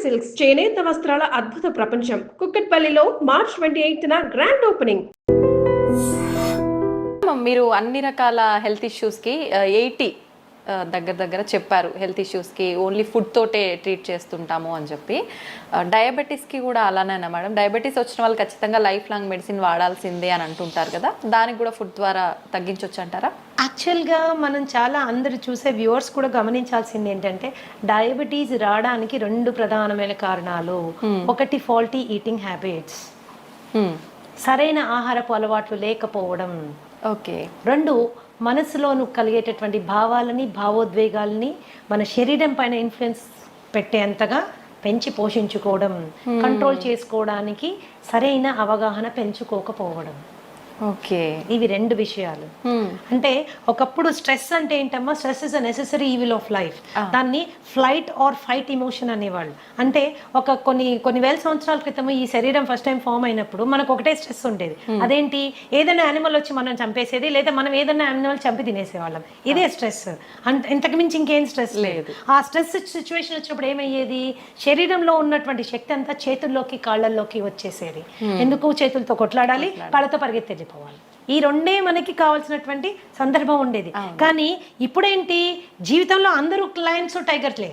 Silks చేనేత వస్త్రాల అద్భుత ప్రపంచం కుక్కట్పల్లిలో మార్చ్ 28న గ్రాండ్ ఓపెనింగ్. మీరు అన్ని రకాల హెల్త్ ఇష్యూస్కి 80 దగ్గర చెప్పారు. హెల్త్ ఇష్యూస్కి ఓన్లీ ఫుడ్ తోటే ట్రీట్ చేస్తుంటాము అని చెప్పి. డయాబెటీస్కి కూడా అలానేనా మేడం? డయాబెటీస్ వచ్చిన వాళ్ళు ఖచ్చితంగా లైఫ్ లాంగ్ మెడిసిన్ వాడాల్సిందే అని అంటుంటారు కదా, దానికి కూడా ఫుడ్ ద్వారా తగ్గించవచ్చు అంటారా? యాక్చువల్గా మనం చాలా అందరు చూసే వ్యూవర్స్ కూడా గమనించాల్సింది ఏంటంటే డయాబెటీస్ రావడానికి 2 ప్రధానమైన కారణాలు. ఒకటి ఫాల్టీ ఈటింగ్ హ్యాబిట్స్, సరైన ఆహారపు అలవాట్లు లేకపోవడం. ఓకే. 2 మనసులోను కలిగేటటువంటి భావాలని భావోద్వేగాలని మన శరీరం పైన ఇన్ఫ్లుయెన్స్ పెట్టేంతగా పెంచి పోషించుకోవడం, కంట్రోల్ చేసుకోవడానికి సరైన అవగాహన పెంచుకోకపోవడం. ఓకే. ఇవి 2 విషయాలు. అంటే ఒకప్పుడు స్ట్రెస్ అంటే ఏంటమ్మా, stress is a necessary evil of life. దాన్ని ఫ్లైట్ ఆర్ ఫైట్ ఇమోషన్ అనేవాళ్ళు. అంటే కొన్ని వేల సంవత్సరాల క్రితం ఈ శరీరం ఫస్ట్ టైం ఫామ్ అయినప్పుడు మనకు ఒకటే స్ట్రెస్ ఉండేది. అదేంటి, ఏదైనా యానిమల్ వచ్చి మనం చంపేసేది, లేదా మనం ఏదైనా యానిమల్ చంపి తినేసేవాళ్ళం. ఇదే స్ట్రెస్. ఇంతకు మించి ఇంకేం స్ట్రెస్ లేదు. ఆ స్ట్రెస్ సిచ్యువేషన్ వచ్చినప్పుడు ఏమయ్యేది, శరీరంలో ఉన్నటువంటి శక్తి అంతా చేతుల్లోకి కాళ్ళల్లోకి వచ్చేసేది. ఎందుకు, చేతులతో కొట్లాడాలి, కాళ్ళతో పరిగెత్తేది పోవాలి. ఈ 2 మనకి కావాల్సినటువంటి సందర్భం ఉండేది. కానీ ఇప్పుడేంటి, జీవితంలో అందరూ లయన్స్ టైగర్లే.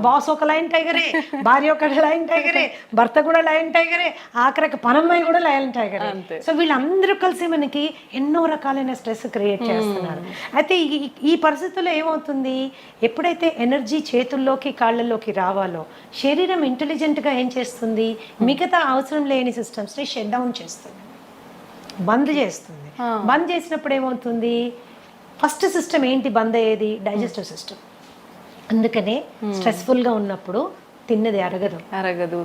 బాస్ ఒక లయన్ టైగరే, భార్య ఒక లయన్ టైగరే, భర్త కూడా లయన్ టైగరే, ఆఖరికి పనమ్మాయి కూడా లయన్ టైగరే. సో వీళ్ళందరూ కలిసి మనకి ఎన్నో రకాలైన స్ట్రెస్ క్రియేట్ చేస్తున్నారు. అయితే ఈ పరిస్థితుల్లో ఏమవుతుంది, ఎప్పుడైతే ఎనర్జీ చేతుల్లోకి కాళ్ళల్లోకి రావాలో శరీరం ఇంటెలిజెంట్గా ఏం చేస్తుంది, మిగతా అవసరం లేని సిస్టమ్స్ని షట్ డౌన్ చేస్తుంది, బంద్ చేస్తుంది. బంద్ చేసినప్పుడు ఏమవుతుంది, ఫస్ట్ సిస్టమ్ ఏంటి బంద్ అయ్యేది, డైజెస్టివ్ సిస్టమ్. అందుకనే స్ట్రెస్ఫుల్గా ఉన్నప్పుడు తిన్నది అరగదు,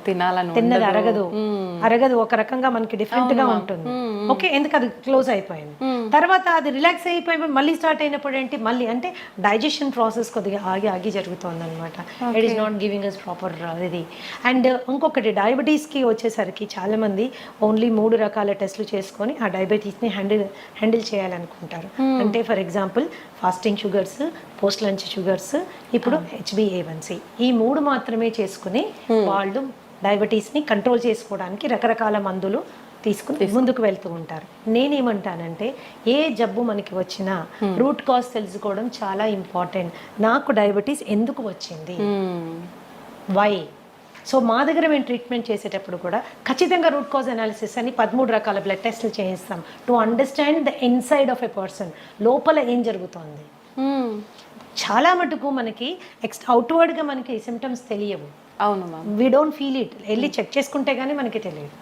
తిన్నది అరగదు, ఒక రకంగా మనకి డిఫరెంట్ గా ఉంటుంది. ఓకే, ఎందుకు అది క్లోజ్ అయిపోయింది. తర్వాత అది రిలాక్స్ అయిపోయి మళ్ళీ స్టార్ట్ అయినప్పుడు ఏంటి, మళ్ళీ అంటే డైజెషన్ ప్రాసెస్ కొద్దిగా ఆగి జరుగుతుంది అనమాట. It is not giving us proper ఇది. అండ్ ఇంకొకటి, డయాబెటీస్కి వచ్చేసరికి చాలా మంది ఓన్లీ 3 రకాల టెస్టులు చేసుకొని ఆ డయాబెటీస్ని హ్యాండిల్ చేయాలనుకుంటారు. అంటే for example fasting sugars, post lunch sugars, ఇప్పుడు HbA1c, ఈ 3 మాత్రమే చేసుకుని వాళ్ళు డయాబెటీస్ని కంట్రోల్ చేసుకోవడానికి రకరకాల మందులు తీసుకుని ముందుకు వెళ్తూ ఉంటారు. నేనేమంటానంటే ఏ జబ్బు మనకి వచ్చినా రూట్ కాజ్ తెలుసుకోవడం చాలా ఇంపార్టెంట్. నాకు డయాబెటీస్ ఎందుకు వచ్చింది, వై. సో మా దగ్గర మేము ట్రీట్మెంట్ చేసేటప్పుడు కూడా ఖచ్చితంగా రూట్ కాజ్ అనాలిసిస్ అని 13 రకాల బ్లడ్ టెస్ట్లు చేయిస్తాం to understand the inside of a person, లోపల ఏం జరుగుతోంది. చాలా మటుకు మనకి అవుట్వర్డ్గా మనకి సిమ్టమ్స్ తెలియవు. అవును ma'am, we don't feel it. వెళ్ళి చెక్ చేసుకుంటే కానీ మనకి తెలియదు.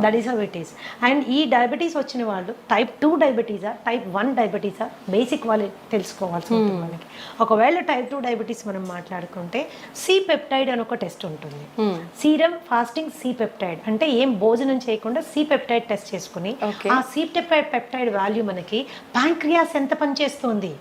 That is how it is. And ఈ డయాబెటీస్ వచ్చిన వాళ్ళు టైప్ 2 డయాబెటీసా, టైప్ 1 డయాబెటీసా, బేసిక్ వాళ్ళు తెలుసుకోవాల్సి ఉంటుంది మనకి. ఒకవేళ టైప్ 2 డయాబెటీస్ మనం మాట్లాడుకుంటే సి పెప్టైడ్ అని ఒక టెస్ట్ ఉంటుంది. సీరం ఫాస్టింగ్ సి పెప్టైడ్ అంటే ఏం భోజనం చేయకుండా సి పెప్టైడ్ టెస్ట్ చేసుకుని ఆ సి పెప్టైడ్ వాల్యూ మనకి ప్యాంక్రియాస్ ఎంత పనిచేస్తుంది,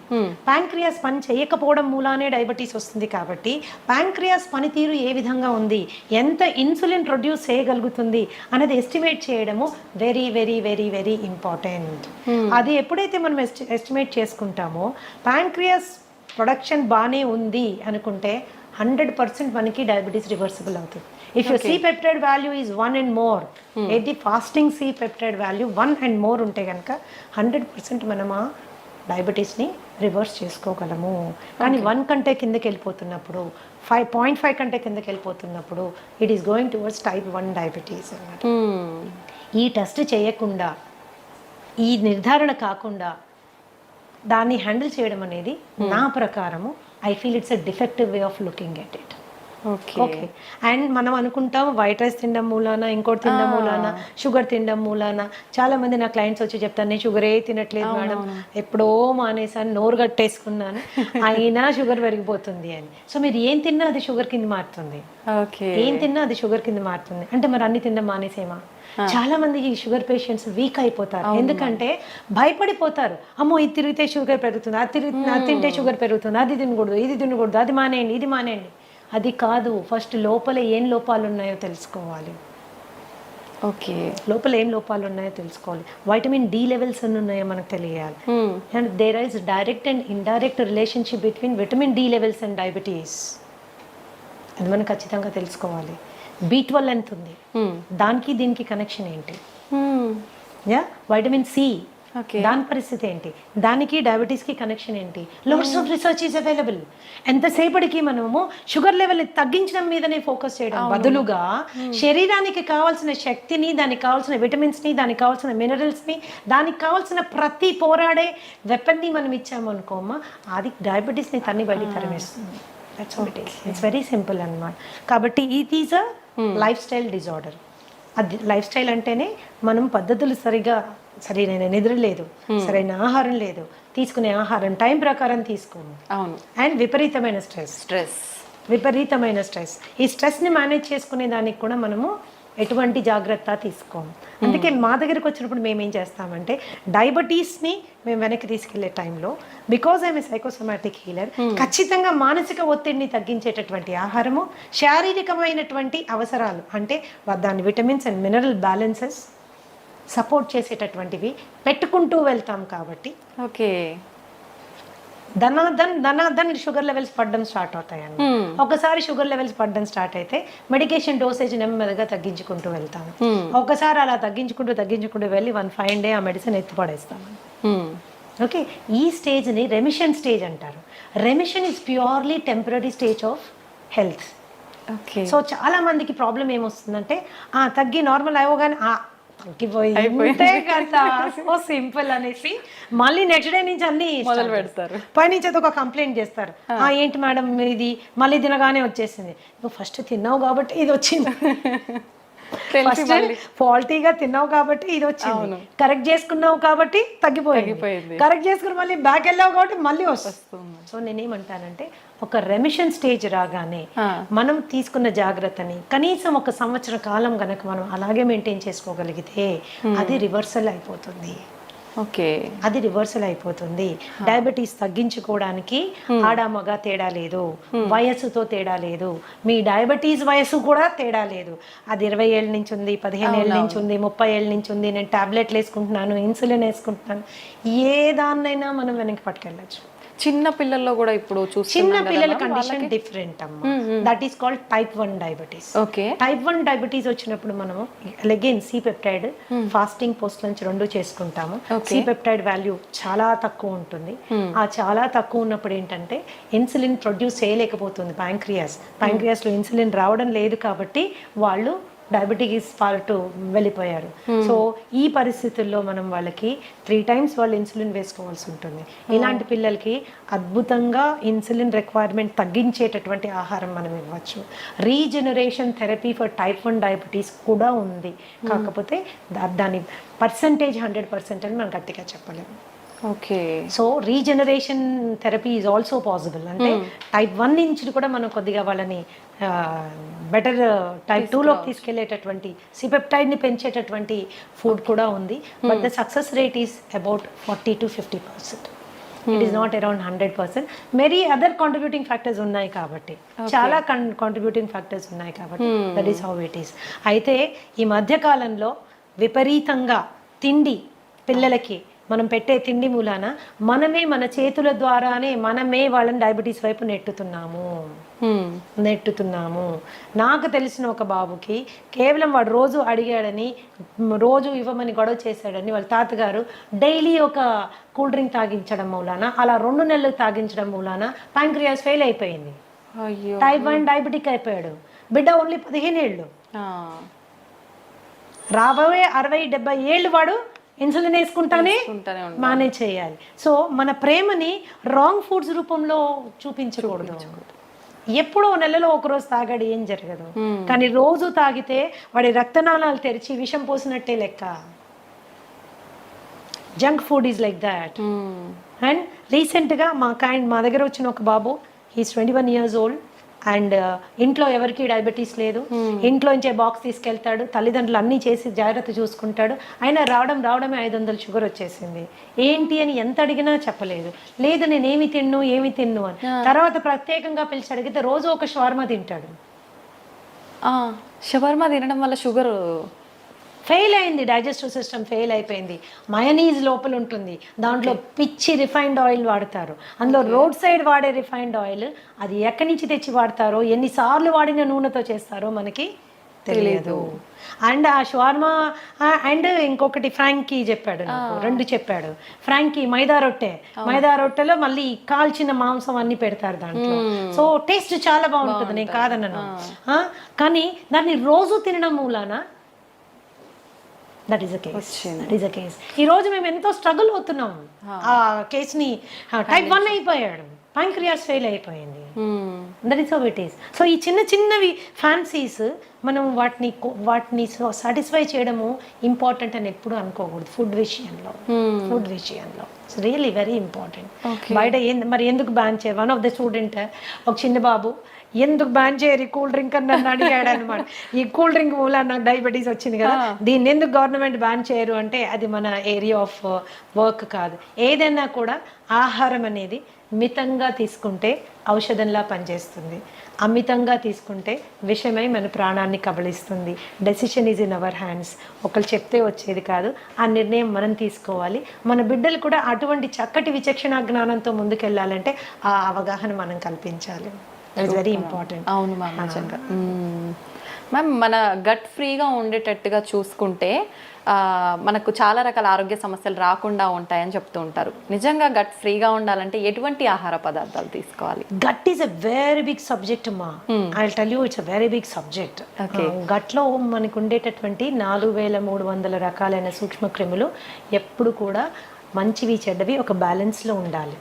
ప్యాంక్రియాస్ పని చేయకపోవడం మూలానే డయాబెటీస్ వస్తుంది. కాబట్టి ప్యాంక్రియాస్ పనితీరు ఏ విధంగా ఉంది, ఎంత ఇన్సులిన్ ప్రొడ్యూస్ చేయగలుగుతుంది అనేది ఎస్టిమేట్ చేయడము very very very very important. అది ఎప్పుడైతే మనం ఎస్టిమేట్ చేసుకుంటామో ప్యాంక్రియాస్ ప్రొడక్షన్ బాగానే ఉంది అనుకుంటే 100% మనకి డయాబెటీస్ రివర్సిబుల్ అవుతుంది. If you C peptide value is 1 and more, ఏది fasting C peptide value 1 and more ఉంటే కనుక 100% మనం ఆ డయాబెటీస్ని రివర్స్ చేసుకోగలము. కానీ 1 కంటే కిందకి వెళ్ళిపోతున్నప్పుడు, 5.5 కంటే కిందకి వెళ్ళిపోతున్నప్పుడు it is going towards type 1 diabetes అన్నమాట. ఈ టెస్ట్ చేయకుండా, ఈ నిర్ధారణ కాకుండా దాన్ని హ్యాండిల్ చేయడం అనేది నా ప్రకారము I feel it's a defective way of looking at it. Okay. And మనం అనుకుంటాం వైట్ రైస్ తినడం మూలాన, ఇంకోటి తినడం మూలాన, షుగర్ తినడం మూలాన. చాలా మంది నా క్లయింట్స్ వచ్చి చెప్తాను, నేను షుగరే తినట్లేదు మేడం, ఎప్పుడో మానేసాను, నోరు కట్టేసుకున్నాను, అయినా షుగర్ పెరిగిపోతుంది అని. సో మీరు ఏం తిన్నా అది షుగర్ కింద మారుతుంది, ఏం తిన్నా అది షుగర్ కింద మారుతుంది. అంటే మరి అన్ని తినడం మానేసేమా? చాలా మంది ఈ షుగర్ పేషెంట్స్ వీక్ అయిపోతారు. ఎందుకంటే భయపడిపోతారు, అమ్మో ఇది తిరిగితే షుగర్ పెరుగుతుంది, అది తింటే షుగర్ పెరుగుతుంది, అది తినకూడదు, ఇది తినకూడదు, అది మానేయండి, ఇది మానేయండి. అది కాదు, ఫస్ట్ లోపల ఏం లోపాలు ఉన్నాయో తెలుసుకోవాలి. ఓకే, లోపల ఏం లోపాలు ఉన్నాయో తెలుసుకోవాలి. వైటమిన్ డి లెవెల్స్ ఎన్ని ఉన్నాయో మనకు తెలియాలి. And there is direct and indirect relationship between vitamin D levels and diabetes. అది మనం ఖచ్చితంగా తెలుసుకోవాలి. B12 ఎంత ఉంది, దానికి దీనికి కనెక్షన్ ఏంటి, వైటమిన్ సి ఓకే. దాని పరిస్థితి ఏంటి, దానికి డయాబెటీస్కి కనెక్షన్ ఏంటి. Lots of research is available. ఎంతసేపటికి మనము షుగర్ లెవెల్ని తగ్గించడం మీదనే ఫోకస్ చేయడం బదులుగా శరీరానికి కావాల్సిన శక్తిని, దానికి కావాల్సిన విటమిన్స్ని, దానికి కావాల్సిన మినరల్స్ని, దానికి కావాల్సిన ప్రతి పోరాడే వెపన్ని మనం ఇచ్చాము అనుకోమా, అది డయాబెటీస్ని తన్ని బయటికి తరిమేస్తుంది. That's what it is. It's very simple అన్నమాట. కాబట్టి it is a lifestyle disorder. అది లైఫ్ స్టైల్ అంటేనే మనం పద్ధతులు సరైన నిద్ర లేదు, సరైన ఆహారం లేదు, తీసుకునే ఆహారం టైం ప్రకారం తీసుకోము, అవును, అండ్ విపరీతమైన స్ట్రెస్. ఈ స్ట్రెస్ని మేనేజ్ చేసుకునే దానికి కూడా మనము ఎటువంటి జాగ్రత్త తీసుకోము. అందుకే మా దగ్గరికి వచ్చినప్పుడు మేము ఏం చేస్తామంటే డయాబెటీస్ని మేము వెనక్కి తీసుకెళ్లే టైంలో, because I'm a psychosomatic healer, ఖచ్చితంగా మానసిక ఒత్తిడిని తగ్గించేటటువంటి ఆహారము, శారీరకమైనటువంటి అవసరాలు అంటే దాని vitamins and mineral balances support చేసేటటువంటివి పెట్టుకుంటూ వెళ్తాం. కాబట్టి ఓకే, ధనాధన్ షుగర్ లెవెల్స్ పడడం స్టార్ట్ అవుతాయండి. ఒకసారి షుగర్ లెవెల్స్ పడడం స్టార్ట్ అయితే మెడికేషన్ డోసేజ్ నెమ్మదిగా తగ్గించుకుంటూ వెళ్తాము. ఒకసారి అలా తగ్గించుకుంటూ వెళ్ళి 1 డే ఆ మెడిసిన్ ఎత్తిపడేస్తాము. ఓకే, ఈ స్టేజ్ని రెమిషన్ స్టేజ్ అంటారు. Remission is purely temporary stage of health. Okay. So చాలా మందికి ప్రాబ్లం ఏమొస్తుందంటే తగ్గి నార్మల్ అవ్వగానే తగ్గిపోయింది కదా, సో సింపుల్ అనేసి మళ్ళీ నెక్స్ట్ డే నుంచి అన్ని మొదలు పెడతారు. పైనుంచి అది ఒక కంప్లైంట్ చేస్తారు. ఏంటి మేడం ఇది మళ్ళీ తినగానే వచ్చేసింది. నువ్వు ఫస్ట్ తిన్నావు కాబట్టి ఇది వచ్చింది, ఫస్ట్ ఫాల్టీగా తిన్నావు కాబట్టి ఇది వచ్చింది, కరెక్ట్ చేసుకున్నావు కాబట్టి తగ్గిపోయింది, కరెక్ట్ చేసుకుని మళ్ళీ బ్యాక్ వెళ్ళావు కాబట్టి మళ్ళీ వస్తుంది. సో నేనేమంటానంటే ఒక రెమిషన్ స్టేజ్ రాగానే మనం తీసుకున్న జాగ్రత్తని కనీసం 1 సంవత్సర కాలం గనక మనం అలాగే మెయింటైన్ చేసుకోగలిగితే అది రివర్సల్ అయిపోతుంది. ఓకే, అది రివర్సల్ అయిపోతుంది. డయాబెటీస్ తగ్గించుకోవడానికి ఆడ మగ తేడా లేదు, వయస్సుతో తేడా లేదు, మీ డయాబెటీస్ వయస్సు కూడా తేడా లేదు. అది 20 ఏళ్ళ నుంచి ఉంది, 15 ఏళ్ళ నుంచి ఉంది, 30 ఏళ్ళ నుంచి ఉంది, నేను టాబ్లెట్లు వేసుకుంటున్నాను, ఇన్సులిన్ వేసుకుంటున్నాను, ఏ దాన్నైనా మనం వెనక్కి పట్టుకెళ్ళచ్చు. చిన్న పిల్లల్లో కూడా ఇప్పుడు చిన్న పిల్లల కండిషన్ డిఫరెంట్ అమ్మా. That is called type 1 diabetes. Okay, type 1 diabetes వచ్చినప్పుడు మనము again C peptide fasting post lunch 2 చేసుకుంటాము. సి పెప్టైడ్ వాల్యూ చాలా తక్కువ ఉంటుంది. ఆ చాలా తక్కువ ఉన్నప్పుడు ఏంటంటే ఇన్సులిన్ ప్రొడ్యూస్ చేయలేకపోతుంది ప్యాంక్రియాస్ లో ఇన్సులిన్ రావడం లేదు కాబట్టి వాళ్ళు డయాబెటీస్ పార్ట్ వెళ్ళిపోయారు. సో ఈ పరిస్థితుల్లో మనం వాళ్ళకి 3 times వాళ్ళు ఇన్సులిన్ వేసుకోవాల్సి ఉంటుంది. ఇలాంటి పిల్లలకి అద్భుతంగా ఇన్సులిన్ రిక్వైర్మెంట్ తగ్గించేటటువంటి ఆహారం మనం ఇవ్వచ్చు. Regeneration therapy for type 1 diabetes కూడా ఉంది. కాకపోతే దాని పర్సంటేజ్ 100% అని మనం గట్టిగా చెప్పలేము. Okay, so regeneration therapy is also possible. అంటే టైప్ 1 నుంచి కూడా మనం కొద్దిగా వాళ్ళని బెటర్ టైప్ 2లోకి తీసుకెళ్లేటటువంటి సిపెప్టైడ్ని పెంచేటటువంటి ఫుడ్ కూడా ఉంది. But the success rate is about 40 to 50%. It is not around 100%. Many other contributing factors ఉన్నాయి కాబట్టి, చాలా కాంట్రిబ్యూటింగ్ ఫ్యాక్టర్స్ ఉన్నాయి కాబట్టి that is how it is. అయితే ఈ మధ్య కాలంలో విపరీతంగా తిండి పిల్లలకి మనం పెట్టే తిండి మూలాన మనమే మన చేతుల ద్వారానే మనమే వాళ్ళని డయాబెటీస్ వైపు నెట్టుతున్నాము. నాకు తెలిసిన ఒక బాబుకి కేవలం వాడు రోజు అడిగాడని, రోజు ఇవ్వమని గొడవ చేశాడని వాళ్ళ తాతగారు డైలీ ఒక కూల్ డ్రింక్ తాగించడం మూలాన, అలా 2 నెలలు తాగించడం మూలాన ప్యాంక్రియాస్ ఫెయిల్ అయిపోయింది. టైప్ 1 డయాబెటిక్ అయిపోయాడు. బిడ్డ ఓన్లీ 15 ఏళ్ళు. రాబోయే 60-70 ఏళ్ళు వాడు ఇన్సులిన్ వేసుకుంటానే మేనేజ్ చేయాలి. సో మన ప్రేమని రాంగ్ ఫుడ్స్ రూపంలో చూపించకూడదు. ఎప్పుడో నెలలో ఒకరోజు తాగాడు ఏం జరగదు, కానీ రోజు తాగితే వాడి రక్తనాళాలు తెరిచి విషం పోసినట్టే లెక్క. Junk food is like that. And రీసెంట్గా మా దగ్గర వచ్చిన ఒక బాబు, హీస్ 21 years old, అండ్ ఇంట్లో ఎవరికి డయాబెటీస్ లేదు. ఇంట్లోంచే బాక్స్ తీసుకెళ్తాడు, తల్లిదండ్రులు అన్నీ చేసి జాగ్రత్త చూసుకుంటాడు. అయినా రావడమే 500 షుగర్ వచ్చేసింది. ఏంటి అని ఎంత అడిగినా చెప్పలేదు. లేదు నేను ఏమి తిన్ను అని. తర్వాత ప్రత్యేకంగా పిలిచి అడిగితే రోజు ఒక షవర్మా తింటాడు. షవర్మా తినడం వల్ల షుగర్ ఫెయిల్ అయింది, డైజెస్టివ్ సిస్టమ్ ఫెయిల్ అయిపోయింది. మయనీస్ లోపల ఉంటుంది, దాంట్లో పిచ్చి రిఫైన్డ్ ఆయిల్ వాడతారు. అందులో రోడ్ సైడ్ వాడే రిఫైన్డ్ ఆయిల్ అది ఎక్కడి నుంచి తెచ్చి వాడతారో, ఎన్నిసార్లు వాడిన నూనెతో చేస్తారో మనకి తెలియదు. అండ్ ఆ షవర్మా అండ్ ఇంకొకటి ఫ్రాంకీ చెప్పాడు నాకు, 2 చెప్పాడు. ఫ్రాంకీ మైదా రొట్టెలో మళ్ళీ కాల్చిన మాంసం అన్ని పెడతారు దాంట్లో. సో టేస్ట్ చాలా బాగుంటుంది, నేను కాదన్నాను. కానీ దాన్ని రోజు తినడం మూలాన దట్ ఈస్ అ కేస్. ఈ రోజు మేము ఎంతో స్ట్రగుల్ అవుతున్నాం. ఆ కేసుని టైప్ 1 అయిపోయాడు, ప్యాంక్రియాస్ ఫెయిల్ అయిపోయింది. That is how it is. So ఈ చిన్నవి ఫ్యాన్సీస్ మనం వాటిని సాటిస్ఫై చేయడము ఇంపార్టెంట్ అని ఎప్పుడు అనుకోకూడదు. ఫుడ్ విషయంలో ఇట్స్ రియలీ వెరీ ఇంపార్టెంట్. బయట మరి ఎందుకు బ్యాన్ చేయరు? వన్ ఆఫ్ ద స్టూడెంట్, ఒక చిన్న బాబు, ఎందుకు బ్యాన్ చేయరు కూల్ డ్రింక్ అని నన్ను అడిగాడు అనమాట. ఈ కూల్ డ్రింక్ మూల నాకు డయాబెటీస్ వచ్చింది కదా, దీన్ని ఎందుకు గవర్నమెంట్ బ్యాన్ చేయరు అంటే అది మన ఏరియా ఆఫ్ వర్క్ కాదు. ఏదైనా కూడా ఆహారం అనేది మితంగా తీసుకుంటే ఔషధంలా పనిచేస్తుంది, అమితంగా తీసుకుంటే విషమై మన ప్రాణాన్ని కబళిస్తుంది. Decision is in our hands. ఒకళ్ళు చెప్తే వచ్చేది కాదు, ఆ నిర్ణయం మనం తీసుకోవాలి. మన బిడ్డలు కూడా అటువంటి చక్కటి విచక్షణ జ్ఞానంతో ముందుకెళ్ళాలంటే ఆ అవగాహన మనం కల్పించాలి. That is very important. అవును మ్యామ్, నిజంగా. మ్యామ్, మన గట్ ఫ్రీగా ఉండేటట్టుగా చూసుకుంటే మనకు చాలా రకాల ఆరోగ్య సమస్యలు రాకుండా ఉంటాయని చెప్తూ ఉంటారు. నిజంగా గట్ ఫ్రీగా ఉండాలంటే ఎటువంటి ఆహార పదార్థాలు తీసుకోవాలి? Gut is a very big subject అమ్మా. I will tell you, it's a very big subject. గట్లో మనకు ఉండేటటువంటి 4300 రకాలైన సూక్ష్మ క్రిములు ఎప్పుడు కూడా మంచివి చెడ్డవి ఒక బ్యాలెన్స్లో ఉండాలి.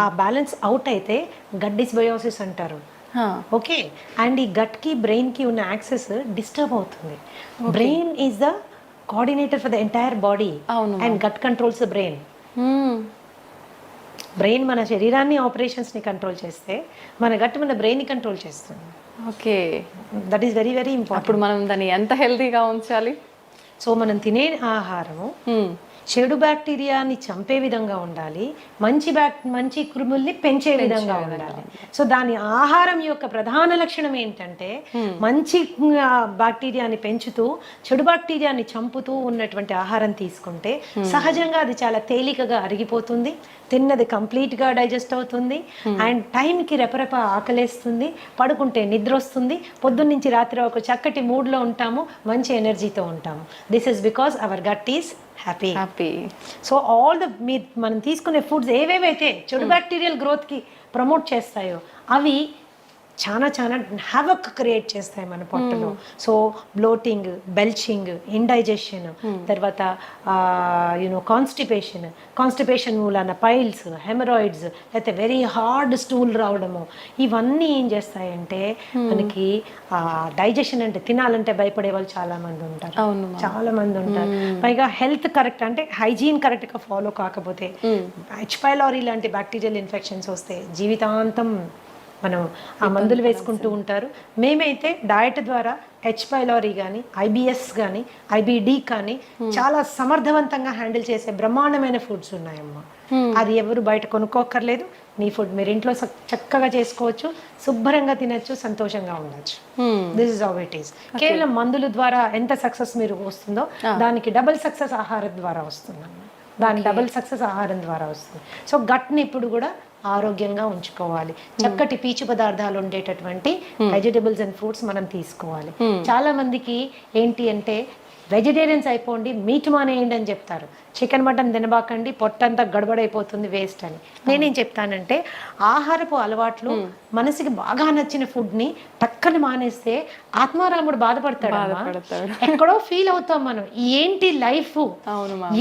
ఆ బ్యాలెన్స్ అవుట్ అయితే గట్ డిస్బయోసిస్ అంటారు. ఓకే, అండ్ ఈ గట్కి బ్రెయిన్కి ఉన్న యాక్సెస్ డిస్టర్బ్ అవుతుంది. Brain is the coordinator for the entire body and gut controls the brain. Brain మన శరీరాన్ని ఆపరేషన్స్ని కంట్రోల్ చేస్తే మన గట్ మన బ్రెయిన్ని కంట్రోల్ చేస్తుంది. Okay, that is very very important. అప్పుడు మనం దాన్ని ఎంత హెల్తీగా ఉంచాలి? సో మనం తినే ఆహారము చెడు బ్యాక్టీరియాని చంపే విధంగా ఉండాలి, మంచి క్రిముల్ని పెంచే విధంగా ఉండాలి. సో దాని ఆహారం యొక్క ప్రధాన లక్షణం ఏంటంటే మంచి బ్యాక్టీరియాని పెంచుతూ చెడు బ్యాక్టీరియాని చంపుతూ ఉన్నటువంటి ఆహారం తీసుకుంటే సహజంగా అది చాలా తేలికగా అరిగిపోతుంది, తిన్నది కంప్లీట్గా డైజెస్ట్ అవుతుంది, అండ్ టైంకి రెపరెప ఆకలేస్తుంది, పడుకుంటే నిద్ర వస్తుంది, పొద్దున్నుంచి రాత్రి ఒక చక్కటి మూడ్లో ఉంటాము, మంచి ఎనర్జీతో ఉంటాము. This is because our gut is happy. So all the మనం తీసుకునే ఫుడ్స్ ఏవేవైతే చెడు బ్యాక్టీరియల్ గ్రోత్కి ప్రమోట్ చేస్తాయో అవి చాలా హ్యావక్ క్రియేట్ చేస్తాయి మన పొట్టలో. సో బ్లోటింగ్, బెల్చింగ్, ఇండైజెషన్, తర్వాత కాన్స్టిపేషన్ మూలాన పైల్స్, హెమరాయిడ్స్, లేకపోతే వెరీ హార్డ్ స్టూల్ రావడము, ఇవన్నీ ఏం చేస్తాయంటే మనకి డైజెషన్ అంటే తినాలంటే భయపడే వాళ్ళు చాలా మంది ఉంటారు. పైగా హెల్త్ కరెక్ట్ అంటే హైజీన్ కరెక్ట్గా ఫాలో కాకపోతే హెచ్ పైలోరీ లాంటి బ్యాక్టీరియల్ ఇన్ఫెక్షన్స్ వస్తే జీవితాంతం మనం ఆ మందులు వేసుకుంటూ ఉంటారు. మేమైతే డయట్ ద్వారా హెచ్ పైలోరీ కానీ, ఐబిఎస్ కానీ, ఐబిడి కానీ చాలా సమర్థవంతంగా హ్యాండిల్ చేసే బ్రహ్మాండమైన ఫుడ్స్ ఉన్నాయమ్మా. అది ఎవరు బయట కొనుక్కోక్కర్లేదు. మీ ఫుడ్ మీరు ఇంట్లో చక్కగా చేసుకోవచ్చు, శుభ్రంగా తినచ్చు, సంతోషంగా ఉండొచ్చు. This is how it is. కేవలం మందుల ద్వారా ఎంత సక్సెస్ మీరు వస్తుందో దానికి డబుల్ సక్సెస్ ఆహారం ద్వారా వస్తుందన్నమాట. డబుల్ సక్సెస్ ఆహారం ద్వారా వస్తుంది. సో గట్ని ఇప్పుడు కూడా ఆరోగ్యంగా ఉంచుకోవాలి. చక్కటి పీచు పదార్థాలు ఉండేటటువంటి వెజిటబుల్స్ అండ్ ఫ్రూట్స్ మనం తీసుకోవాలి. చాలా మందికి ఏంటి అంటే వెజిటేరియన్స్ అయిపోండి, మీట్ మానేయండి అని చెప్తారు. చికెన్ మటన్ తినబాకండి, పొట్టంతా గడబడైపోతుంది, వేస్ట్ అని. నేనేం చెప్తానంటే ఆహారపు అలవాట్లు మనసుకి బాగా నచ్చిన ఫుడ్ని టక్కన మానేస్తే ఆత్మారాముడు బాధపడతాడు. ఎక్కడో ఫీల్ అవుతాం మనం, ఏంటి లైఫ్,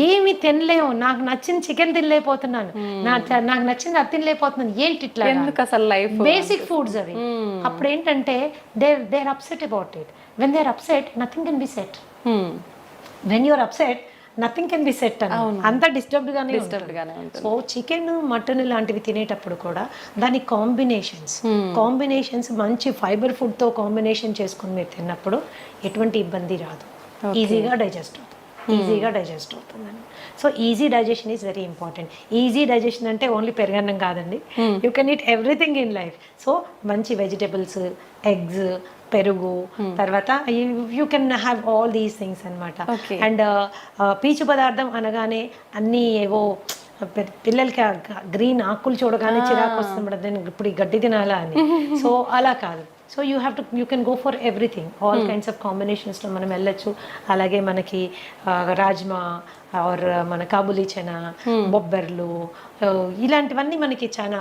ఏమి తినలేము, నాకు నచ్చిన చికెన్ తినలేకపోతున్నాను, నాకు నచ్చింది అది తినలేకపోతున్నాను, ఏంటి ఇట్లా, అసలు లైఫ్ బేసిక్ ఫుడ్స్ అవి. అప్పుడు ఏంటంటే they are upset about it. When they are upset nothing can be set. When you're upset nothing can be set అని అంతా డిస్టర్బ్డ్ గానే ఉంటుంది. సో చికెన్, మటన్ లాంటివి తినేటప్పుడు కూడా దాని కాంబినేషన్స్ మంచి ఫైబర్ ఫుడ్ తో కాంబినేషన్ చేసుకుని మీరు తిన్నప్పుడు ఎటువంటి ఇబ్బంది రాదు, ఈజీగా డైజెస్ట్ అవుతుంది. So easy digestion is very important. Easy digestion అంటే ఓన్లీ పెరుగన్నం కాదండి, you can eat everything in life. So మంచి వెజిటబుల్స్, ఎగ్స్, పెరుగు, తర్వాత you can have all these things అనమాట. Okay. అండ్ పీచు పదార్థం అనగానే అన్నీ ఏవో పిల్లలకి గ్రీన్ ఆకులు చూడగానే చిరాకు వస్తుంది, నేను ఇప్పుడు ఈ గడ్డి తినాలా అని. సో అలా కాదు. So you can go for everything, all kinds of కాంబినేషన్స్లో మనం వెళ్ళొచ్చు. అలాగే మనకి రాజ్మా ఆర్ మన కాబూలీ చనా, బొబ్బర్లు, ఇలాంటివన్నీ మనకి చాలా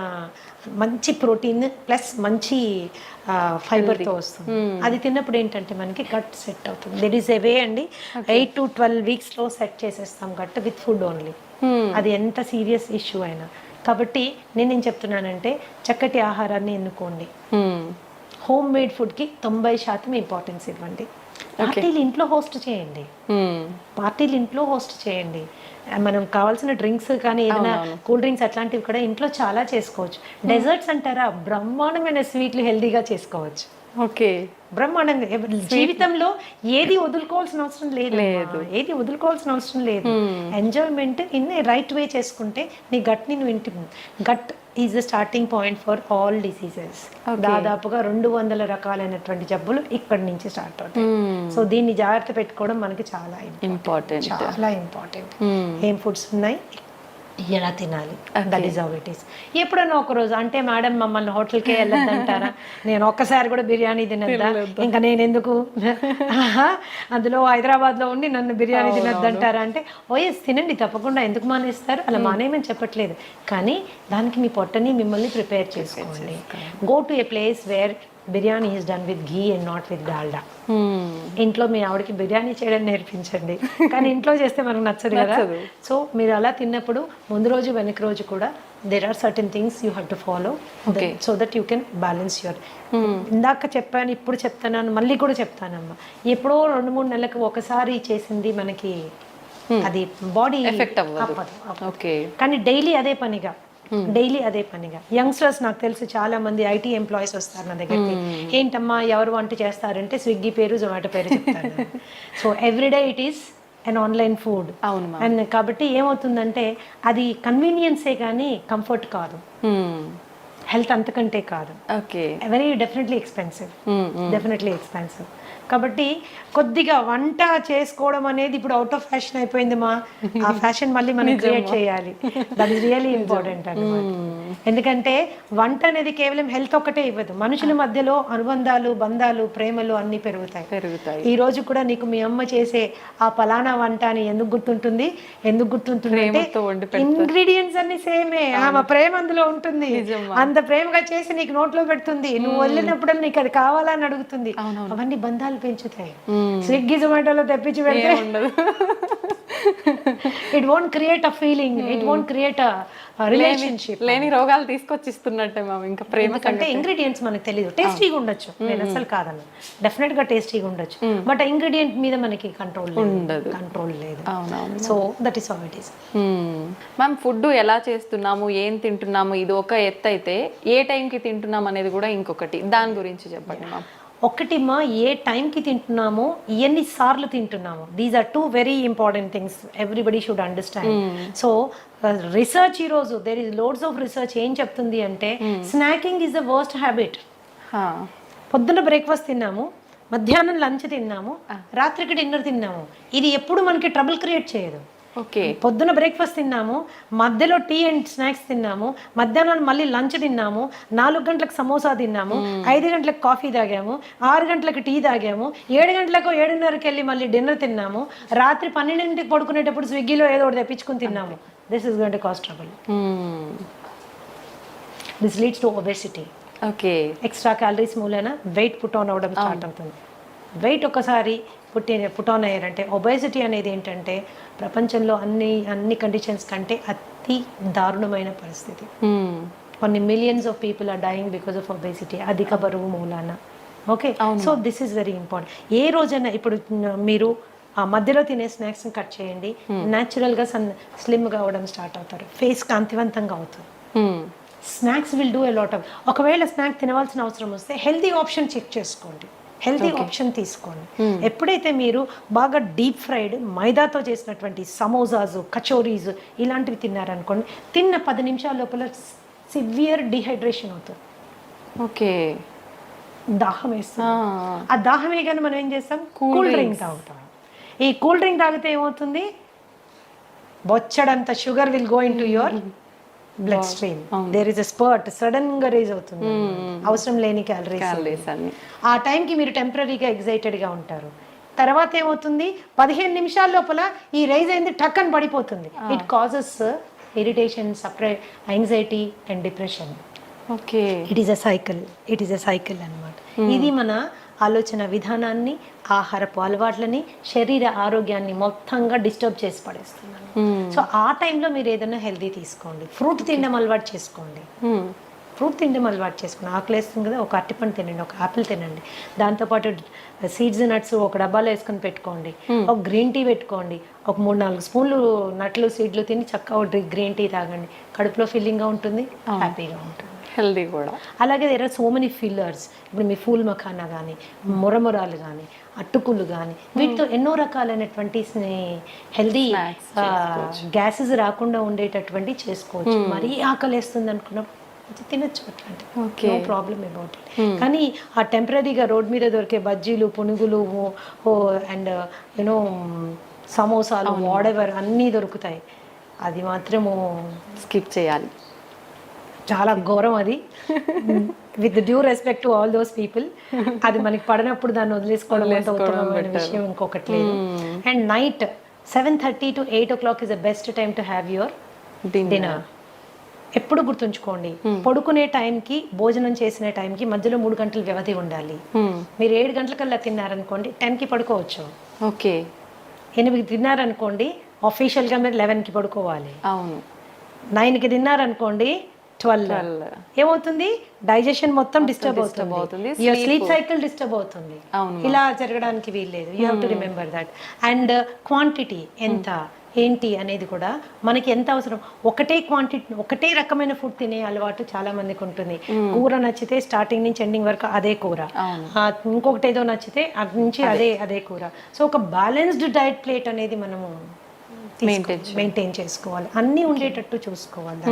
మంచి ప్రోటీన్ ప్లస్ మంచి ఫైబర్తో వస్తుంది. అది తిన్నప్పుడు ఏంటంటే మనకి గట్ సెట్ అవుతుంది. దెర్ ఈస్ ఏ వే అండి, 8 to 12 weeksలో సెట్ చేసేస్తాం గట్ విత్ ఫుడ్ ఓన్లీ. అది ఎంత సీరియస్ ఇష్యూ అయినా. కాబట్టి నేనేం చెప్తున్నానంటే చక్కటి ఆహారాన్ని ఎన్నుకోండి. హోమ్ మేడ్ ఫుడ్కి 90% ఇంపార్టెన్స్ ఇవ్వండి. పార్టీలు ఇంట్లో హోస్ట్ చేయండి, పార్టీలు ఇంట్లో హోస్ట్ చేయండి. మనం కావాల్సిన డ్రింక్స్ కానీ ఏదైనా కూల్ డ్రింక్స్ అట్లాంటివి కూడా ఇంట్లో చాలా చేసుకోవచ్చు. డెజర్ట్స్ అంటారా, బ్రహ్మాండమైన స్వీట్లు హెల్దీగా చేసుకోవచ్చు. ఓకే, బ్రహ్మాండంగా. జీవితంలో ఏది వదులుకోవాల్సిన అవసరం లేదు, ఏది వదులుకోవాల్సిన అవసరం లేదు. ఎంజాయ్మెంట్ ఇన్ రైట్ వే చేసుకుంటే నీ గట్ని నువ్వు gut is the starting point for all diseases. దాదాపుగా 200 రకాలైనటువంటి జబ్బులు ఇక్కడి నుంచి స్టార్ట్ అవుతాయి. సో దీన్ని జాగ్రత్త పెట్టుకోవడం మనకి చాలా ఇంపార్టెంట్, చాలా ఇంపార్టెంట్. ఏం ఫుడ్స్ ఉన్నాయి, ఎలా తినాలి, that is how it is. ఎప్పుడన్నా ఒక రోజు అంటే మేడం మమ్మల్ని హోటల్కే వెళ్ళొద్దంటారా, నేను ఒక్కసారి కూడా బిర్యానీ తినద్దా, ఇంకా నేను ఎందుకు అందులో హైదరాబాద్లో ఉండి నన్ను బిర్యానీ తినద్దంటారా అంటే ఓఎస్ తినండి తప్పకుండా, ఎందుకు మానేస్తారు, అలా మానేయమని చెప్పట్లేదు. కానీ దానికి మీ పొట్టని మిమ్మల్ని ప్రిపేర్ చేసుకోండి. Go to A place where biryani is done with ghee and not with Dalda. ఇంట్లో మీ ఆవిడకి బిర్యానీ చేయడం నేర్పించండి, కానీ ఇంట్లో చేస్తే మనకు నచ్చదు కదా. సో మీరు అలా తిన్నప్పుడు ముందు రోజు వెనక రోజు కూడా there are certain things you have to follow so that you can balance your ఇందాక చెప్పాను, ఇప్పుడు చెప్తాను, మళ్ళీ కూడా చెప్తానమ్మా. ఎప్పుడో 2-3 నెలలకు ఒకసారి చేసింది మనకి అది బాడీ ఎఫెక్ట్ అవ్వదు. కానీ డైలీ అదే పనిగా యంగ్స్టర్స్ నాకు తెలుసు చాలా మంది ఐటీ ఎంప్లాయీస్ వస్తారు నా దగ్గరికి. ఏంటమ్మా ఎవరు వంట చేస్తారంటే స్విగ్గీ పేరు జొమాటో పేరు చెప్తారు. So everyday it is and online food. And కాబట్టి ఏమవుతుందంటే అది కన్వీనియన్సే కానీ కంఫర్ట్ కాదు, హెల్త్ అంతకంటే కాదు. Very definitely expensive. కాబట్టి కొద్దిగా వంట చేసుకోవడం అనేది ఇప్పుడు అవుట్ ఆఫ్ ఫ్యాషన్ అయిపోయింది మా, ఆ ఫ్యాషన్ మళ్ళీ మనం క్రియేట్ చేయాలి. దట్ ఈస్ రియల్లీ ఇంపార్టెంట్ అన్నమాట. ఎందుకంటే వంట అనేది కేవలం హెల్త్ ఒక్కటే ఇవ్వదు, మనుషుల మధ్యలో అనుబంధాలు, బంధాలు, ప్రేమలు అన్ని పెరుగుతాయి. ఈ రోజు కూడా నీకు మీ అమ్మ చేసే ఆ పలానా వంట అని ఎందుకు గుర్తుంటుంది అంటే ఇంగ్రీడియంట్స్ అన్ని సేమే, ఆమె ప్రేమ అందులో ఉంటుంది. అంత ప్రేమగా చేసి నీకు నోట్లో పెడుతుంది, నువ్వు వెళ్ళినప్పుడు నీకు అది కావాలని అడుగుతుంది. అవన్నీ బంధాలు పెంచుతాయి. స్విగ్గీ జొమాటోలో తెప్పించి పెడితే it won't create a feeling, it won't create a relationship. లేని రోగాలు తీసుకొచ్చిస్తున్నట్టే మ్యామ్. ఇంకా ప్రేమ అంటే ఇంగ్రీడియంట్స్ మనకు తెలియదు. టేస్టీగా ఉండొచ్చు, నేను అసలు కాదన్న, డెఫినెట్ గా టేస్టీగా ఉండొచ్చు, బట్ ఇంగ్రీడియంట్ మీద మనకి కంట్రోల్ లేదు. So that is how it is. Ma'am food ఎలా చేస్తున్నాము, ఏం తింటున్నాము, ఇది ఒక ఎత్తు అయితే ఏ టైంకి తింటున్నాం అనేది కూడా ఇంకొకటి. దాని గురించి చెప్పండి మ్యామ్. ఒకటిమా ఏ టైంకి తింటున్నామో, ఎన్నిసార్లు తింటున్నామో, these are 2 very important things everybody should understand. So research ఈరోజు there is loads of research ఏం చెప్తుంది అంటే snacking is the worst habit. పొద్దున్న బ్రేక్ఫాస్ట్ తిన్నాము, మధ్యాహ్నం లంచ్ తిన్నాము, రాత్రికి డిన్నర్ తిన్నాము, ఇది ఎప్పుడు మనకి ట్రబుల్ క్రియేట్ చేయదు. పొద్దున బ్రేక్ఫాస్ట్ తిన్నాము, మధ్యలో టీ అండ్ స్నాక్స్ తిన్నాము, మధ్యాహ్నం మళ్ళీ లంచ్ తిన్నాము, 4 గంటలకు సమోసా తిన్నాము, 5 గంటలకు కాఫీ తాగాము, 6 గంటలకు టీ తాగాము, 7 గంటలకు 7:30కి వెళ్ళి మళ్ళీ డిన్నర్ తిన్నాము, రాత్రి 12ంటికి పడుకునేటప్పుడు స్విగ్గీలో ఏదో ఒకటి తెప్పించుకుని తిన్నాము. This is going to cause trouble. This leads to obesity. Extra calories మూలన వెయిట్ పుట్ ఆన్ అవ్వడం స్టార్ట్ అవుతుంది. వెయిట్ ఒకసారి పుట్ ఆన్ అయ్యారంటే ఒబెసిటీ అనేది ఏంటంటే ప్రపంచంలో అన్ని కండిషన్స్ కంటే అతి దారుణమైన పరిస్థితి. కొన్ని millions of people are dying because of obesity, అధిక బరువు మూలాన. Okay, so this is very important. ఏ రోజైనా ఇప్పుడు మీరు ఆ మధ్యలో తినే స్నాక్స్ కట్ చేయండి, న్యాచురల్గా స్లిమ్గా అవ్వడం స్టార్ట్ అవుతారు, ఫేస్ కాంతివంతంగా అవుతుంది. Snacks will do a lot of. ఒకవేళ స్నాక్ తినవలసిన అవసరం వస్తే హెల్తీ ఆప్షన్ చెక్ చేసుకోండి, హెల్తీ ఆప్షన్ తీసుకోండి. ఎప్పుడైతే మీరు బాగా డీప్ ఫ్రైడ్ మైదాతో చేసినటువంటి సమోసాస్, కచోరీస్ ఇలాంటివి తిన్నారనుకోండి, తిన్న 10 నిమిషాల లోపల సివియర్ డిహైడ్రేషన్ అవుతుంది. దాహం వేస్తుంది. ఆ దాహం వేయగానే మనం ఏం చేస్తాం, కూల్ డ్రింక్ తాగుతాం. ఈ కూల్ డ్రింక్ తాగితే ఏమవుతుంది, బొచ్చడంత sugar will go into your bloodstream. There is a spurt, sudden గా రేజ్ అవుతుంది, అవసరం లేని క్యాలరీస్. ఆ టైంకి మీరు టెంపరీగా ఎగ్జైటెడ్గా ఉంటారు. తర్వాత ఏమవుతుంది, 15 నిమిషాల లోపల ఈ రైజ్ అయింది టక్ అని పడిపోతుంది. It causes irritation, anxiety and depression. Okay, it is a cycle అన్నమాట. ఇది మన ఆలోచన విధానాన్ని, ఆహారపు అలవాట్లని, శరీర ఆరోగ్యాన్ని మొత్తంగా డిస్టర్బ్ చేసి పడేస్తున్నాను. సో ఆ టైంలో మీరు ఏదైనా హెల్దీ తీసుకోండి, ఫ్రూట్ తినడం అలవాటు చేసుకోండి. ఆకలి వేస్తుంది కదా, ఒక అరటిపండు తినండి, ఒక ఆపిల్ తినండి. దాంతోపాటు సీడ్స్ నట్స్ ఒక డబ్బాలో వేసుకొని పెట్టుకోండి. ఒక గ్రీన్ టీ పెట్టుకోండి, ఒక 3-4 స్పూన్లు నట్లు సీడ్లు తిని చక్కగా గ్రీన్ టీ తాగండి. కడుపులో ఫీలింగ్గా ఉంటుంది, హ్యాపీగా ఉంటుంది, హెల్దీ కూడా. అలాగే there are so many fillers. ఇప్పుడు మీ ఫూల్ మఖానా కానీ, మురమురాలు కానీ, అట్టుకులు కానీ, వీటితో ఎన్నో రకాలైనటువంటి హెల్దీ గ్యాసెస్ రాకుండా ఉండేటటువంటి చేసుకోవచ్చు. మరీ ఆకలి వేస్తుంది అనుకున్నప్పుడు తినచ్చు, అట్లాంటి నో ప్రాబ్లమ్ అబౌట్ ఇట్. కానీ ఆ టెంపరీగా రోడ్ మీద దొరికే బజ్జీలు, పునుగులు అండ్ యూనో సమోసాలు, వాడెవర్ అన్నీ దొరుకుతాయి, అది మాత్రము స్కిప్ చేయాలి. చాలా ఘోరం అది. With due respect to all those people, అది మనకి పడినప్పుడు దాన్ని వదిలేసుకోవడం ఉత్తమమైన విషయం ఇంకొకటి లేదు. And night 7:30 to 8 o'clock is the best time to have your dinner. ఎప్పుడు గుర్తుంచుకోండి, పడుకునే టైంకి, భోజనం చేసిన టైంకి మధ్యలో 3 గంటల వ్యవధి ఉండాలి. మీరు 7 గంటలకల్లా తిన్నారనుకోండి, 10కి పడుకోవచ్చు. ఓకే, 8కి తిన్నారనుకోండి, ఆఫీషియల్గా మీరు 11కి పడుకోవాలి. అవును. 9కి తిన్నారనుకోండి, 12 ఏమవుతుంది, డైజెషన్ మొత్తం డిస్టర్బ్ అవుతుంది, యువర్ స్లీప్ సైకిల్ డిస్టర్బ్ అవుతుంది. ఇలా జరగడానికి వీల్లేదు. You have to remember that. And quantity ఎంత ఏంటి అనేది కూడా మనకి ఎంత అవసరం. ఒకటే రకమైన ఫుడ్ తినే అలవాటు చాలా మందికి ఉంటుంది. కూర నచ్చితే స్టార్టింగ్ నుంచి ఎండింగ్ వరకు అదే కూర, ఇంకొకటి ఏదో నచ్చితే అటు నుంచి అదే కూర. సో ఒక బ్యాలెన్స్డ్ డైట్ ప్లేట్ అనేది మనము మెయింటైన్ చేసుకోవాలి, అన్నీ ఉండేటట్టు చూసుకోవాలి,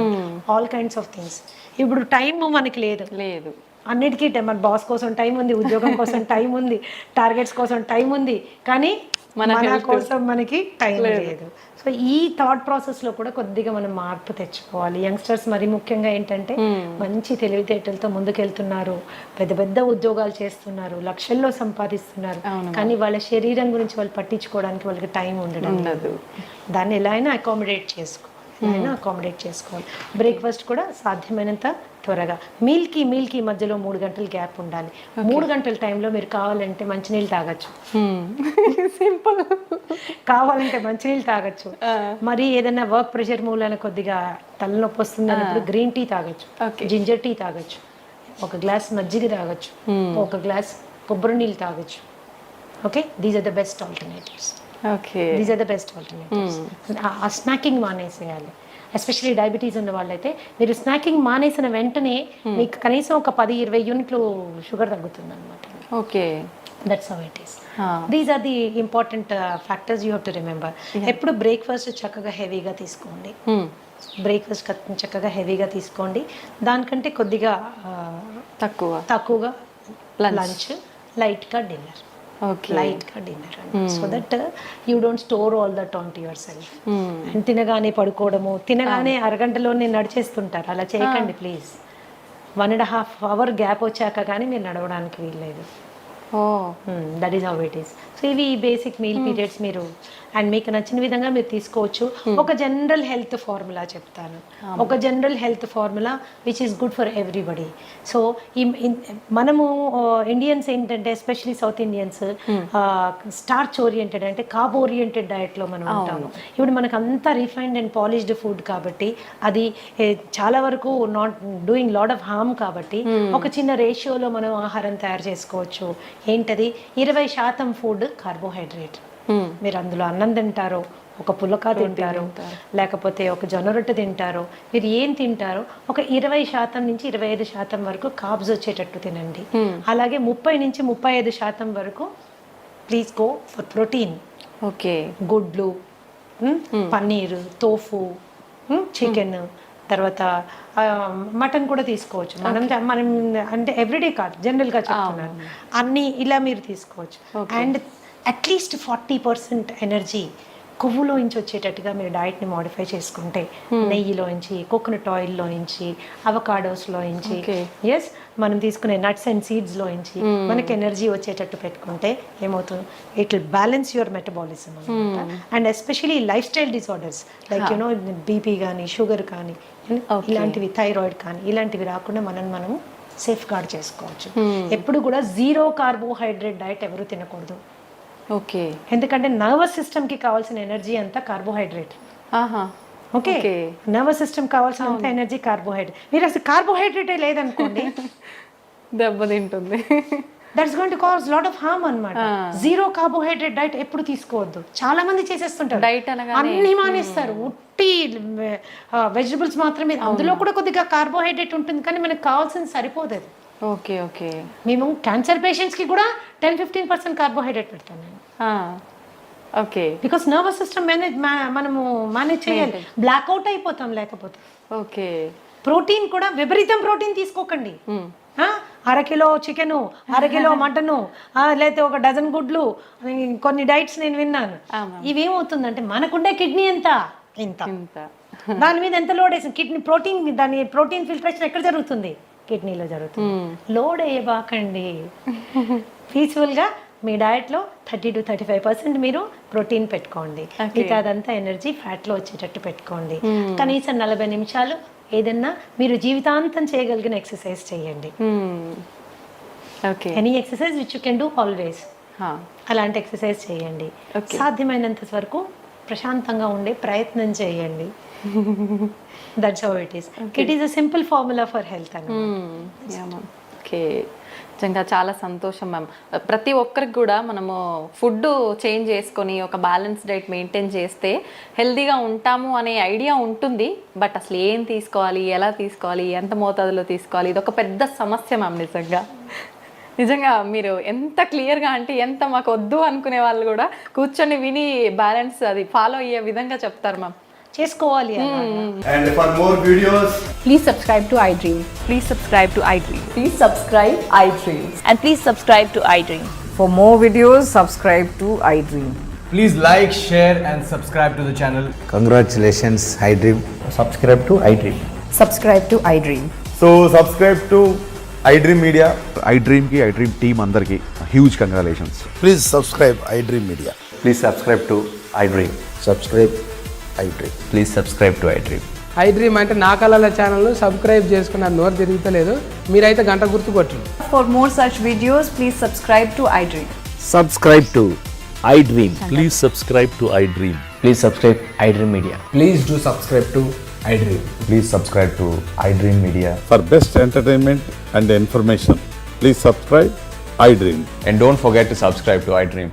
ఆల్ కైండ్స్ ఆఫ్ థింగ్స్. ఇప్పుడు టైం మనకి లేదు, అన్నిటికీ మన బాస్ కోసం టైం ఉంది, ఉద్యోగం కోసం టైం ఉంది, టార్గెట్స్ కోసం టైం ఉంది, కానీ మన కోసం మనకి టైం లేదు. సో ఈ థాట్ ప్రాసెస్ లో కూడా కొద్దిగా మనం మార్పు తెచ్చుకోవాలి. యంగ్స్టర్స్ మరి ముఖ్యంగా ఏంటంటే మంచి తెలివితేటలతో ముందుకెళ్తున్నారు, పెద్ద పెద్ద ఉద్యోగాలు చేస్తున్నారు, లక్షల్లో సంపాదిస్తున్నారు, కానీ వాళ్ళ శరీరం గురించి వాళ్ళు పట్టించుకోవడానికి వాళ్ళకి టైం ఉండడం లేదు. దాన్ని ఎలా అయినా అకామిడేట్ చేసుకోవాలి. బ్రేక్ఫాస్ట్ కూడా సాధ్యమైనంత త్వరగా, మీల్కి మధ్యలో 3 గంటల గ్యాప్ ఉండాలి. 3 గంటల టైంలో మీరు కావాలంటే మంచినీళ్ళు తాగొచ్చు, సింపుల్. కావాలంటే మంచినీళ్ళు తాగొచ్చు. మరి ఏదైనా వర్క్ ప్రెషర్ మూలన కొద్దిగా తలనొప్పి వస్తుంది అన్నప్పుడు గ్రీన్ టీ తాగొచ్చు, జింజర్ టీ తాగొచ్చు, ఒక గ్లాస్ మజ్జిగ తాగొచ్చు, ఒక గ్లాస్ కొబ్బరి నీళ్ళు తాగొచ్చు. Okay, these are the best alternatives. ఆ స్నాకింగ్ మానేసేయాలి. ఎస్పెషల్లీ డయాబెటీస్ ఉన్న వాళ్ళైతే మీరు స్నాకింగ్ మానేసిన వెంటనే మీకు కనీసం ఒక 10-20 యూనిట్లు షుగర్ తగ్గుతుంది అనమాట. Okay, that's how it is. These are the important factors you have to remember. ఎప్పుడు బ్రేక్ఫాస్ట్ చక్కగా హెవీగా తీసుకోండి, దానికంటే కొద్దిగా తక్కువగా లంచ్, లైట్గా dinner. So that you don't store all that on to yourself. And తినగానే పడుకోవడము, తినగానే అరగంటలోనే నడిచేస్తుంటారు, అలా చేయకండి ప్లీజ్. 1.5 hour గ్యాప్ వచ్చాక కానీ మీరు నడవడానికి వీల్లేదు. That is how it is. So ఇవి బేసిక్ మీల్ పీరియడ్స్ మీరు అండ్ మీకు నచ్చిన విధంగా మీరు తీసుకోవచ్చు. ఒక జనరల్ హెల్త్ ఫార్ములా చెప్తాను, ఒక general health formula which is good for everybody. So మనము ఇండియన్స్ ఏంటంటే, especially south Indians, starch oriented అంటే కార్బ్ ఓరియంటెడ్ డయట్లో మనం ఉంటాము. ఇప్పుడు మనకు అంతా రిఫైన్డ్ అండ్ పాలిష్డ్ ఫుడ్ కాబట్టి అది చాలా వరకు not doing lot of harm. కాబట్టి ఒక చిన్న రేషియోలో మనం ఆహారం తయారు చేసుకోవచ్చు. ఏంటది, 20% ఫుడ్ కార్బోహైడ్రేట్. మీరు అందులో అన్నం తింటారో, ఒక పులక తింటారు, లేకపోతే ఒక జొన్న రొట్టె తింటారో, మీరు ఏం తింటారో ఒక 20% నుంచి 25% వరకు కార్బ్స్ వచ్చేటట్టు తినండి. అలాగే 30 నుంచి 35% వరకు please go for protein. Okay, గుడ్లు, పన్నీరు, తోఫు, చికెన్, తర్వాత మటన్ కూడా తీసుకోవచ్చు. మనం అంటే ఎవ్రీడే కాదు, జనరల్గా చెప్తున్నాను. అన్నీ ఇలా మీరు తీసుకోవచ్చు. అండ్ అట్లీస్ట్ 40% ఎనర్జీ కొవ్వులోంచి వచ్చేటట్టుగా మీరు డైట్ని మోడిఫై చేసుకుంటే, నెయ్యిలోంచి, కోకోనట్ ఆయిల్లోంచి, అవకాడోస్లోంచి, ఎస్ మనం తీసుకునే నట్స్ అండ్ సీడ్స్లోంచి మనకి ఎనర్జీ వచ్చేటట్టు పెట్టుకుంటే ఏమవుతుంది, it will balance your metabolism అనమాట. And especially lifestyle disorders like you know BP కానీ, షుగర్ కానీ, ఇలాంటివి, థైరాయిడ్ కానీ, ఇలాంటివి రాకుండా మనం సేఫ్ గార్డ్ చేసుకోవచ్చు. ఎప్పుడు కూడా జీరో కార్బోహైడ్రేట్ డైట్ ఎవరు తినకూడదు. ఓకే, ఎందుకంటే నర్వస్ సిస్టమ్కి కావాల్సిన ఎనర్జీ అంతా కార్బోహైడ్రేట్. ఓకే, నర్వస్ సిస్టమ్ కావాల్సినంత ఎనర్జీ కార్బోహైడ్రేట్. మీరు అసలు కార్బోహైడ్రేటే లేదనుకోండి, దెబ్బతింటుంది. That's going to cause lot of harm అన్నమాట. జీరో కార్బోహైడ్రేట్ డైట్ ఎప్పుడు తీసుకోవద్దు. చాలా మంది చేసేస్తుంటారు, డైట్ అన్ని మానేస్తారు, ఉట్టి వెజిటబుల్స్ మాత్రమే. అందులో కూడా కొద్దిగా కార్బోహైడ్రేట్ ఉంటుంది, కానీ మనకు కావాల్సింది సరిపోదు అది. ఓకే ఓకే, మేము క్యాన్సర్ పేషెంట్స్కి కూడా 10-15% కార్బోహైడ్రేట్ పెడతాను నేను. ఓకే, బికాస్ నర్వస్ సిస్టమ్ మనము మేనేజ్ చేయాలి, బ్లాక్అవుట్ అయిపోతాం లేకపోతే. ఓకే, ప్రోటీన్ కూడా విపరీతం ప్రోటీన్ తీసుకోకండి. అరకిలో చికెను, అరకిలో మటను, లేకపోతే ఒక డజన్ గుడ్లు, కొన్ని డైట్స్ నేను విన్నాను. ఇవేమవుతుందంటే మనకుండే కిడ్నీ ఎంత ఇంత, దాని మీద ఎంత లోడ్ వేసింది కిడ్నీ, ప్రోటీన్ ఫిల్ట్రేషన్ ఎక్కడ జరుగుతుంది, కిడ్నీలో జరుగుతుంది. లోడ్ వేయబాకండి. పీస్ఫుల్గా మీ డయట్లో 30-35% మీరు ప్రోటీన్ పెట్టుకోండి. మిగతా అదంతా ఎనర్జీ ఫ్యాట్లో వచ్చేటట్టు పెట్టుకోండి. కనీసం 40 నిమిషాలు ఏదన్నా మీరు జీవితాంతం చేయగలిగిన ఎక్సర్సైజ్ చేయండి. Any exercise which you can do always, అలాంటి ఎక్సర్సైజ్ చేయండి. సాధ్యమైనంత వరకు ప్రశాంతంగా ఉండే ప్రయత్నం చేయండి. That's how it is. It is a simple formula for health అన్నమాట. ఓకే, నిజంగా చాలా సంతోషం మ్యామ్. ప్రతి ఒక్కరికి కూడా మనము ఫుడ్ చేంజ్ చేసుకొని ఒక బ్యాలెన్స్ డైట్ మెయింటైన్ చేస్తే హెల్తీగా ఉంటాము అనే ఐడియా ఉంటుంది. బట్ అసలు ఏం తీసుకోవాలి, ఎలా తీసుకోవాలి, ఎంత మోతాదులో తీసుకోవాలి, ఇది ఒక పెద్ద సమస్య మ్యామ్. నిజంగా మీరు ఎంత క్లియర్గా, అంటే ఎంత మాకు వద్దు అనుకునే వాళ్ళు కూడా కూర్చొని విని బ్యాలెన్స్ అది ఫాలో అయ్యే విధంగా చెప్తారు మ్యామ్. చేసుకోవాలి. And for more videos, Please subscribe to iDream. Please subscribe to iDream. Please subscribe iDream. And please subscribe to iDream. For more videos, subscribe to iDream. please like, share and subscribe to the channel. Congratulations, iDream. Subscribe to iDream. Subscribe to iDream. So subscribe to iDream Media. iDream ki iDream team andarki huge congratulations. Please subscribe iDream Media. Please subscribe to iDream. Subscribe iDream. Please subscribe to iDream. iDream అంటే నా కళల channel subscribe చేసుకున్న నోరు తిరుగుతలేదు, మీరైతే గంట గుర్తు కొట్టండి. For more such videos, please subscribe to iDream. Subscribe to iDream. Please subscribe to iDream. Please subscribe iDream Media. Please do subscribe to iDream. Please subscribe to iDream Media. For best entertainment and information, please subscribe iDream. And don't forget to subscribe to iDream.